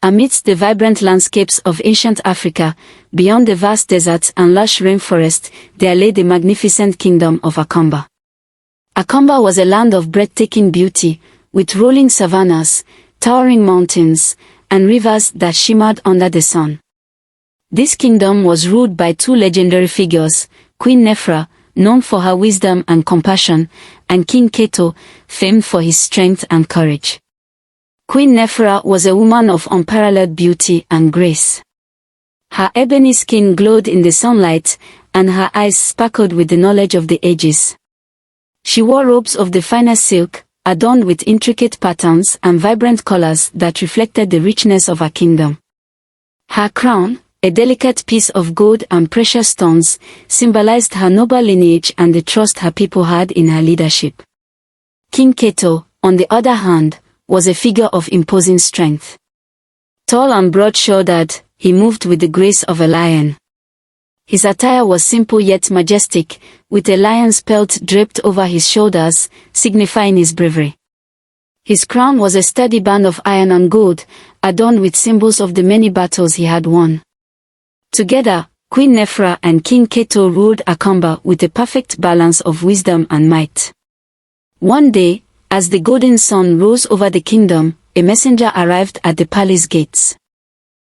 Amidst the vibrant landscapes of ancient Africa, beyond the vast deserts and lush rainforest, there lay the magnificent kingdom of Akamba. Akamba was a land of breathtaking beauty, with rolling savannas, towering mountains, and rivers that shimmered under the sun. This kingdom was ruled by two legendary figures, Queen Nefra, known for her wisdom and compassion, and King Keto, famed for his strength and courage. Queen Nefra was a woman of unparalleled beauty and grace. Her ebony skin glowed in the sunlight, and her eyes sparkled with the knowledge of the ages. She wore robes of the finest silk, adorned with intricate patterns and vibrant colors that reflected the richness of her kingdom. Her crown, a delicate piece of gold and precious stones, symbolized her noble lineage and the trust her people had in her leadership. King Keto, on the other hand, was a figure of imposing strength. Tall and broad-shouldered, he moved with the grace of a lion. His attire was simple yet majestic, with a lion's pelt draped over his shoulders, signifying his bravery. His crown was a sturdy band of iron and gold, adorned with symbols of the many battles he had won. Together, Queen Nefra and King Keto ruled Akamba with a perfect balance of wisdom and might. One day, as the golden sun rose over the kingdom, a messenger arrived at the palace gates.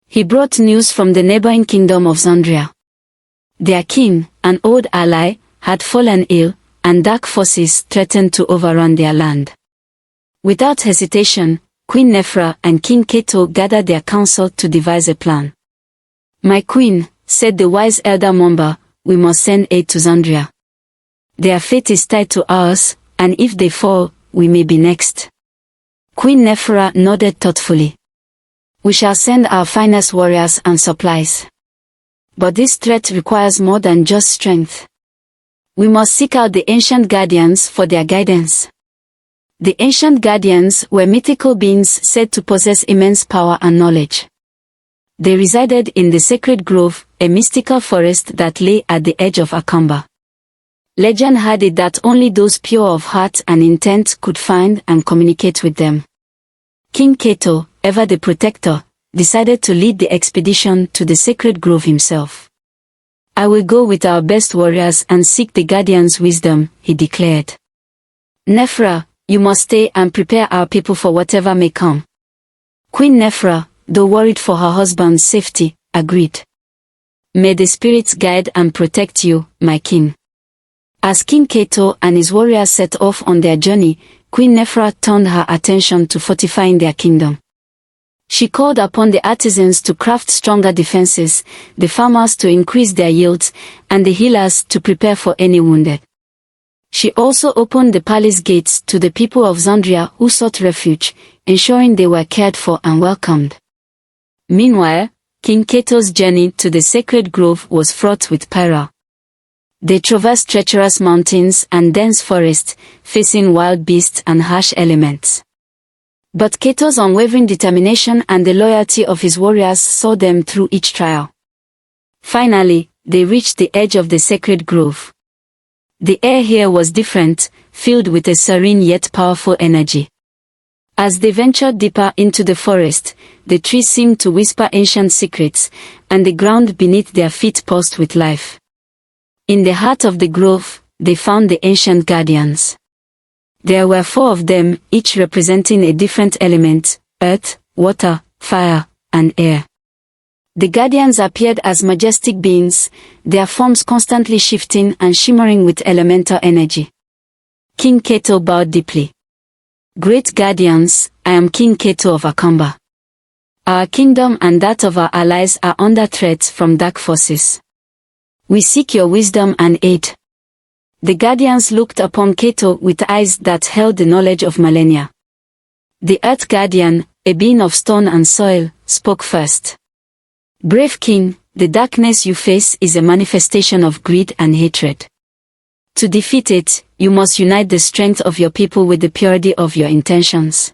He brought news from the neighboring kingdom of Zandria. Their king, an old ally, had fallen ill, and dark forces threatened to overrun their land. Without hesitation, Queen Nefra and King Keto gathered their council to devise a plan. "My queen," said the wise elder Momba, "we must send aid to Zandria. Their fate is tied to ours, and if they fall, we may be next." Queen Nefra nodded thoughtfully. "We shall send our finest warriors and supplies. But this threat requires more than just strength. We must seek out the ancient guardians for their guidance." The ancient guardians were mythical beings said to possess immense power and knowledge. They resided in the sacred grove, a mystical forest that lay at the edge of Akamba. Legend had it that only those pure of heart and intent could find and communicate with them. King Keto, ever the protector, decided to lead the expedition to the sacred grove himself. "I will go with our best warriors and seek the guardian's wisdom," he declared. "Nefra, you must stay and prepare our people for whatever may come." Queen Nefra, though worried for her husband's safety, agreed. "May the spirits guide and protect you, my king." As King Keto and his warriors set off on their journey, Queen Nefra turned her attention to fortifying their kingdom. She called upon the artisans to craft stronger defenses, the farmers to increase their yields, and the healers to prepare for any wounded. She also opened the palace gates to the people of Zandria who sought refuge, ensuring they were cared for and welcomed. Meanwhile, King Keto's journey to the sacred grove was fraught with peril. They traversed treacherous mountains and dense forests, facing wild beasts and harsh elements. But Keto's unwavering determination and the loyalty of his warriors saw them through each trial. Finally, they reached the edge of the sacred grove. The air here was different, filled with a serene yet powerful energy. As they ventured deeper into the forest, the trees seemed to whisper ancient secrets, and the ground beneath their feet pulsed with life. In the heart of the grove, they found the ancient guardians. There were 4 of them, each representing a different element: earth, water, fire, and air. The guardians appeared as majestic beings, their forms constantly shifting and shimmering with elemental energy. King Keto bowed deeply. "Great guardians, I am King Keto of Akamba. Our kingdom and that of our allies are under threat from dark forces. We seek your wisdom and aid." The guardians looked upon Keto with eyes that held the knowledge of millennia. The Earth Guardian, a being of stone and soil, spoke first. "Brave king, the darkness you face is a manifestation of greed and hatred. To defeat it, you must unite the strength of your people with the purity of your intentions."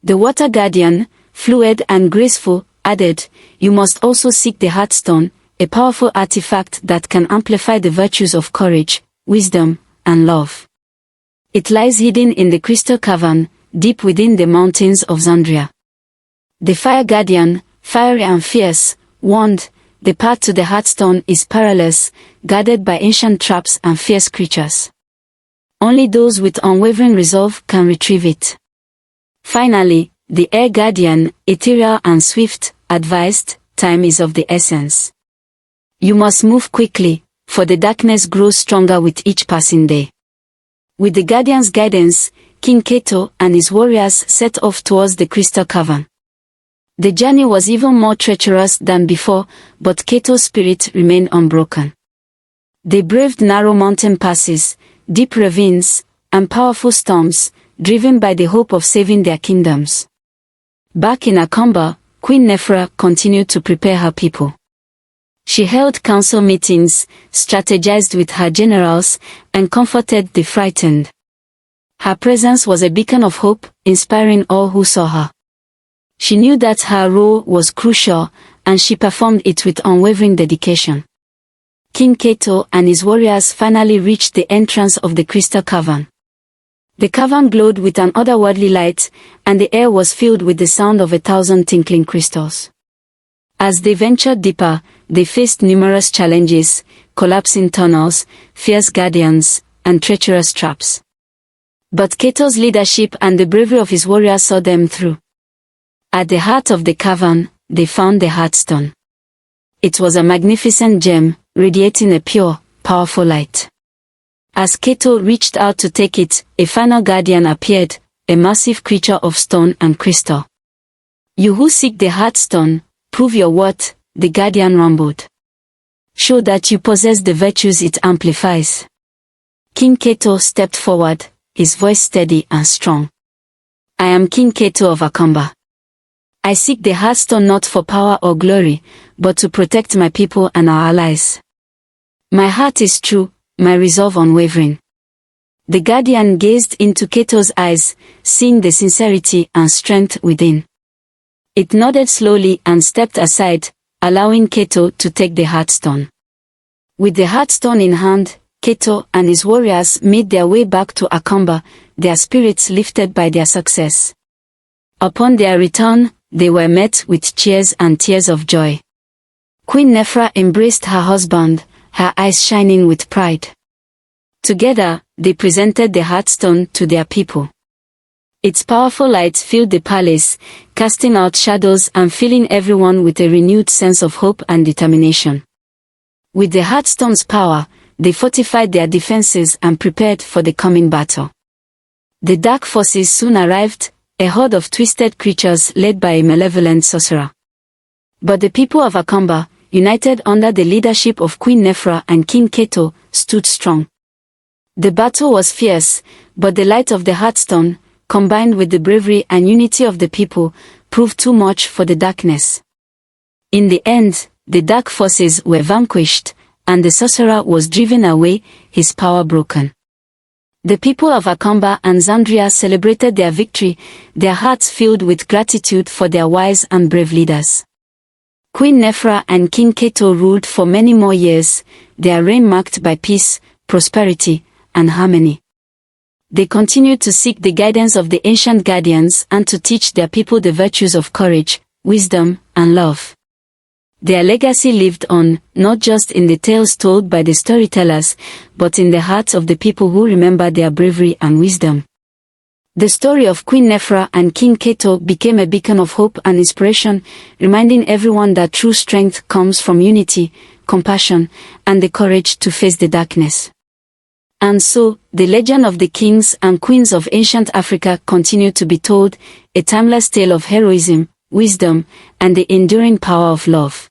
The Water Guardian, fluid and graceful, added, "You must also seek the Heartstone, a powerful artifact that can amplify the virtues of courage, wisdom, and love. It lies hidden in the crystal cavern, deep within the mountains of Zandria." The fire guardian, fiery and fierce, warned, "The path to the hearthstone is perilous, guarded by ancient traps and fierce creatures. Only those with unwavering resolve can retrieve it." Finally, the air guardian, ethereal and swift, advised, "Time is of the essence. You must move quickly, for the darkness grows stronger with each passing day." With the guardian's guidance, King Keto and his warriors set off towards the crystal cavern. The journey was even more treacherous than before, but Keto's spirit remained unbroken. They braved narrow mountain passes, deep ravines, and powerful storms, driven by the hope of saving their kingdoms. Back in Akamba, Queen Nefra continued to prepare her people. She held council meetings, strategized with her generals, and comforted the frightened. Her presence was a beacon of hope, inspiring all who saw her. She knew that her role was crucial, and she performed it with unwavering dedication. King Keto and his warriors finally reached the entrance of the crystal cavern. The cavern glowed with an otherworldly light, and the air was filled with the sound of 1,000 tinkling crystals. As they ventured deeper, they faced numerous challenges: collapsing tunnels, fierce guardians, and treacherous traps. But Keto's leadership and the bravery of his warriors saw them through. At the heart of the cavern, they found the hearthstone. It was a magnificent gem, radiating a pure, powerful light. As Keto reached out to take it, a final guardian appeared, a massive creature of stone and crystal. "You who seek the hearthstone, prove your worth," the guardian rumbled. "Show that you possess the virtues it amplifies." King Keto stepped forward, his voice steady and strong. "I am King Keto of Akamba. I seek the hearthstone not for power or glory, but to protect my people and our allies. My heart is true, my resolve unwavering." The guardian gazed into Keto's eyes, seeing the sincerity and strength within. It nodded slowly and stepped aside, allowing Keto to take the hearthstone. With the hearthstone in hand, Keto and his warriors made their way back to Akamba, their spirits lifted by their success. Upon their return, they were met with cheers and tears of joy. Queen Nefra embraced her husband, her eyes shining with pride. Together, they presented the hearthstone to their people. Its powerful light filled the palace, casting out shadows and filling everyone with a renewed sense of hope and determination. With the hearthstone's power, they fortified their defenses and prepared for the coming battle. The dark forces soon arrived, a horde of twisted creatures led by a malevolent sorcerer. But the people of Akamba, united under the leadership of Queen Nefra and King Keto, stood strong. The battle was fierce, but the light of the hearthstone, combined with the bravery and unity of the people, proved too much for the darkness. In the end, the dark forces were vanquished, and the sorcerer was driven away, his power broken. The people of Akamba and Zandria celebrated their victory, their hearts filled with gratitude for their wise and brave leaders. Queen Nefra and King Keto ruled for many more years, their reign marked by peace, prosperity, and harmony. They continued to seek the guidance of the ancient guardians and to teach their people the virtues of courage, wisdom, and love. Their legacy lived on, not just in the tales told by the storytellers, but in the hearts of the people who remember their bravery and wisdom. The story of Queen Nefra and King Keto became a beacon of hope and inspiration, reminding everyone that true strength comes from unity, compassion, and the courage to face the darkness. And so, the legend of the kings and queens of ancient Africa continued to be told, a timeless tale of heroism, wisdom, and the enduring power of love.